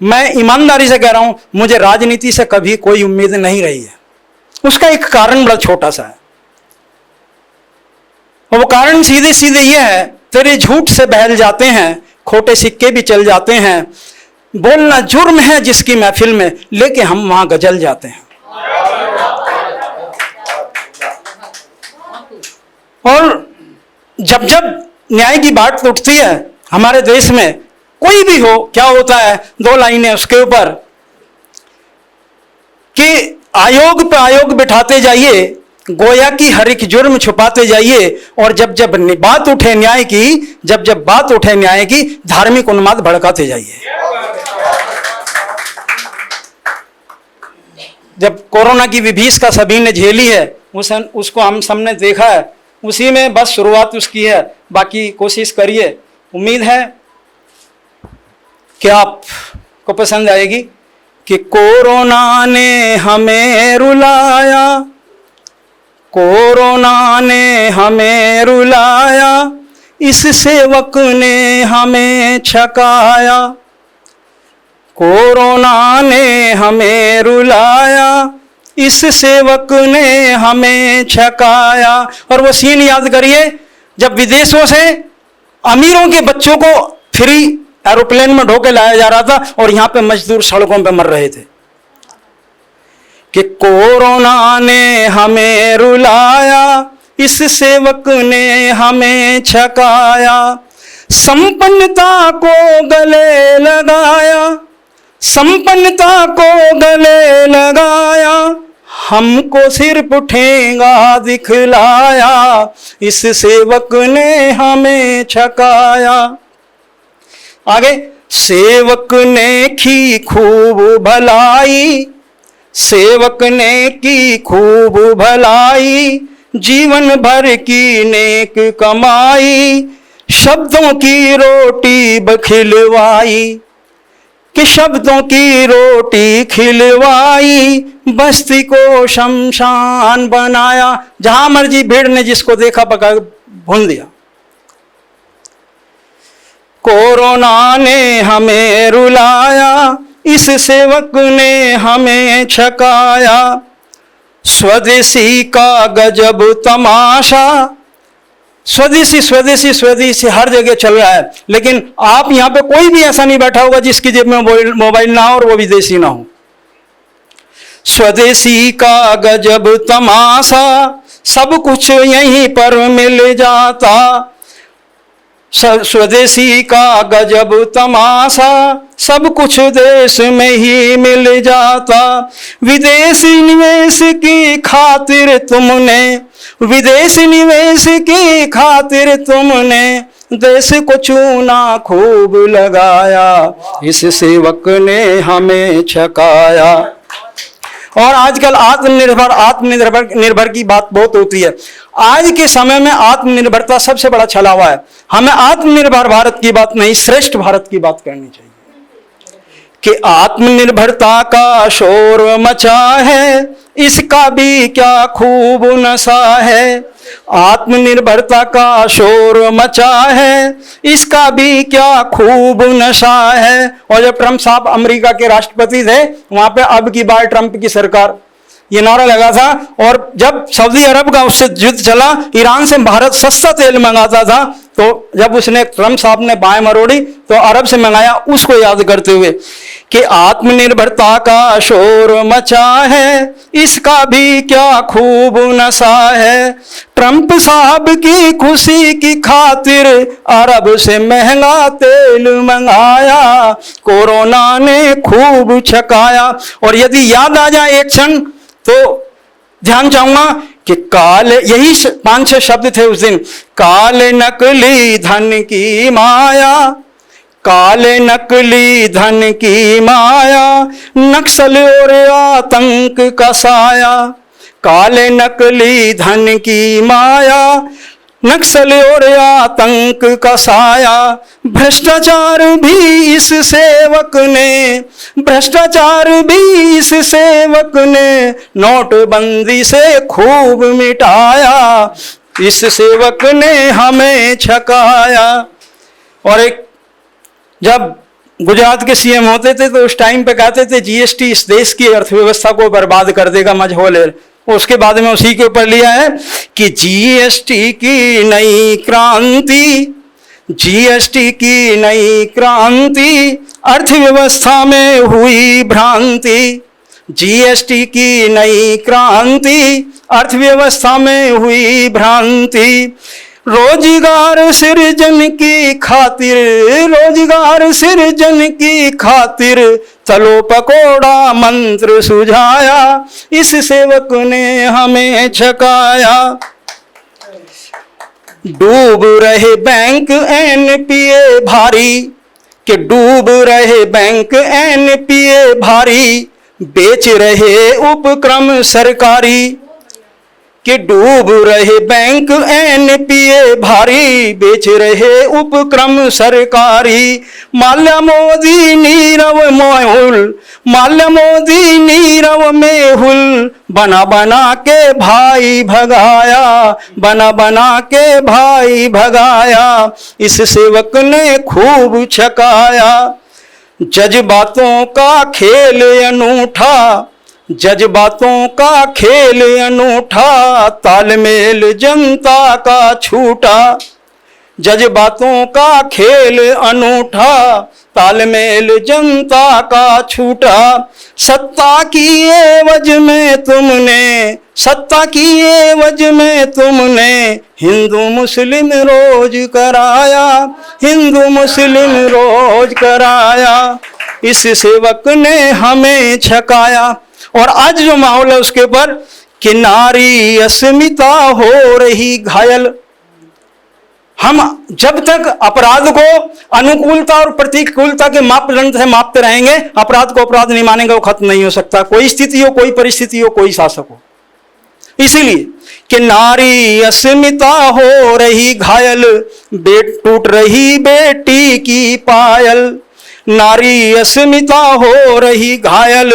मैं ईमानदारी से कह रहा हूं, मुझे राजनीति से कभी कोई उम्मीद नहीं रही है। उसका एक कारण बड़ा छोटा सा है, और वो कारण सीधे सीधे ये है, तेरे झूठ से बहल जाते हैं, खोटे सिक्के भी चल जाते हैं, बोलना जुर्म है जिसकी महफिल में, लेके हम वहां गजल जाते हैं। और जब जब न्याय की बात उठती है हमारे देश में, कोई भी हो, क्या होता है, दो लाइनें उसके ऊपर कि आयोग पे आयोग बिठाते जाइए, गोया की हर एक जुर्म छुपाते जाइए, और जब जब बात उठे न्याय की, जब जब बात उठे न्याय की, धार्मिक उन्माद भड़काते जाइए। जब कोरोना की विभीषिका सभी ने झेली है, उसको हम सबने देखा है, उसी में बस शुरुआत उसकी है, बाकी कोशिश करिए। उम्मीद है कि आपको पसंद आएगी। कि कोरोना ने हमें रुलाया, कोरोना ने हमें रुलाया, इस सेवक ने हमें छकाया, कोरोना ने हमें रुलाया, इस सेवक ने हमें छकाया। और वो सीन याद करिए जब विदेशों से अमीरों के बच्चों को फ्री एरोप्लेन में ढोके लाया जा रहा था, और यहां पे मजदूर सड़कों पे मर रहे थे। कि कोरोना ने हमें रुलाया, इस सेवक ने हमें छकाया, संपन्नता को गले लगाया, संपन्नता को गले लगाया, हमको सिर्फ ठेंगा दिखलाया, इस सेवक ने हमें छकाया। आगे, सेवक ने की खूब भलाई, सेवक ने की खूब भलाई, जीवन भर की नेक कमाई, शब्दों की रोटी बखिलवाई, कि शब्दों की रोटी खिलवाई, बस्ती को शमशान बनाया। जहां मर्जी भीड़ ने जिसको देखा पका भून दिया। कोरोना ने हमें रुलाया, इस सेवक ने हमें छकाया, स्वदेशी का गजब तमाशा, स्वदेशी स्वदेशी स्वदेशी हर जगह चल रहा है, लेकिन आप यहां पे कोई भी ऐसा नहीं बैठा होगा जिसकी जेब में मोबाइल ना हो और वो विदेशी ना हो। स्वदेशी का गजब तमाशा, सब कुछ यहीं पर मिल जाता, स्वदेशी का गजब तमाशा, सब कुछ देश में ही मिल जाता, विदेशी निवेश की खातिर तुमने, विदेशी निवेश की खातिर तुमने, देश को चूना खूब लगाया, इस सेवक ने हमें छकाया। और आजकल आत्मनिर्भर की बात बहुत होती है। आज के समय में आत्मनिर्भरता सबसे बड़ा छलावा है। हमें आत्मनिर्भर भारत की बात नहीं, श्रेष्ठ भारत की बात करनी चाहिए। कि आत्मनिर्भरता का शोर मचा है, इसका भी क्या खूब नशा है, आत्मनिर्भरता का शोर मचा है, इसका भी क्या खूब नशा है। और जब ट्रंप साहब अमेरिका के राष्ट्रपति थे, वहां पे अब की बार ट्रंप की सरकार ये नारा लगा था, और जब सऊदी अरब का उससे युद्ध चला, ईरान से भारत सस्ता तेल मंगाता था, तो जब उसने ट्रंप साहब ने बाएं मरोड़ी तो अरब से मंगाया, उसको याद करते हुए कि आत्मनिर्भरता का शोर मचा है, इसका भी क्या खूब नशा है, ट्रंप साहब की खुशी की खातिर अरब से महंगा तेल मंगाया, कोरोना ने खूब छकाया। और यदि याद आ जाए एक क्षण तो ध्यान चाहूंगा कि काल, यही 5-6 शब्द थे उस दिन, काल नकली धन की माया, काल नकली धन की माया, नक्सल और आतंक का साया, काल नकली धन की माया, नक्सल और आतंक का साया, भ्रष्टाचार भी इस सेवक ने, भ्रष्टाचार भी इस सेवक ने नोटबंदी से खूब मिटाया, इस सेवक ने हमें छकाया। और एक जब गुजरात के सीएम होते थे तो उस टाइम पे कहते थे जीएसटी इस देश की अर्थव्यवस्था को बर्बाद कर देगा, मजहूल है। उसके बाद में उसी के ऊपर लिया है कि जीएसटी की नई क्रांति, जीएसटी की नई क्रांति, अर्थव्यवस्था में हुई भ्रांति। जीएसटी की नई क्रांति, अर्थव्यवस्था में हुई भ्रांति। रोजगार सृजन की खातिर, रोजगार सृजन की खातिर चलो पकोड़ा मंत्र सुझाया, इस सेवक ने हमें छकाया। डूब रहे बैंक एनपीए भारी, कि डूब रहे बैंक एनपीए भारी, बेच रहे उपक्रम सरकारी। कि डूब रहे बैंक एनपीए भारी, बेच रहे उपक्रम सरकारी। माल्या मोदी नीरव मेहुल, माल्या मोदी नीरव मेहुल, बना बना के भाई भगाया, बना बना के भाई भगाया, इस सेवक ने खूब छकाया। जज्बातों का खेल अनूठा, जज्बातों का खेल अनूठा, तालमेल जनता का छूटा। जज्बातों का खेल अनूठा, तालमेल जनता का छूटा। सत्ता की एवज में तुमने, सत्ता की एवज में तुमने हिंदू मुस्लिम रोज कराया, हिंदू मुस्लिम रोज कराया, इस सेवक ने हमें छकाया। और आज जो माहौल है उसके ऊपर कि नारी अस्मिता हो रही घायल। हम जब तक अपराध को अनुकूलता और प्रतिकूलता के मापदंड से मापते रहेंगे, अपराध को अपराध नहीं मानेंगे, वो खत्म नहीं हो सकता, कोई स्थिति हो, कोई परिस्थिति हो, कोई शासक हो। इसीलिए कि नारी अस्मिता हो रही घायल, टूट रही बेटी की पायल। नारी अस्मिता हो रही घायल,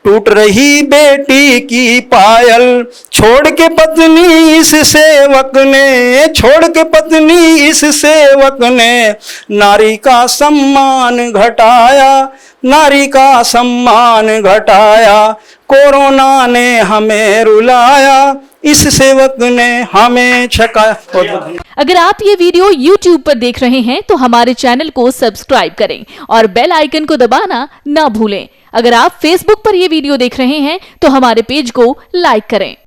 टूट रही बेटी की पायल। छोड़ के पत्नी इस सेवक ने, छोड़ के पत्नी इस सेवक ने नारी का सम्मान घटाया, नारी का सम्मान घटाया। कोरोना ने हमें रुलाया, इस सेवक ने हमें छकाया। अगर आप ये वीडियो YouTube पर देख रहे हैं तो हमारे चैनल को सब्सक्राइब करें और बेल आइकन को दबाना ना भूलें। अगर आप Facebook पर ये वीडियो देख रहे हैं तो हमारे पेज को लाइक करें।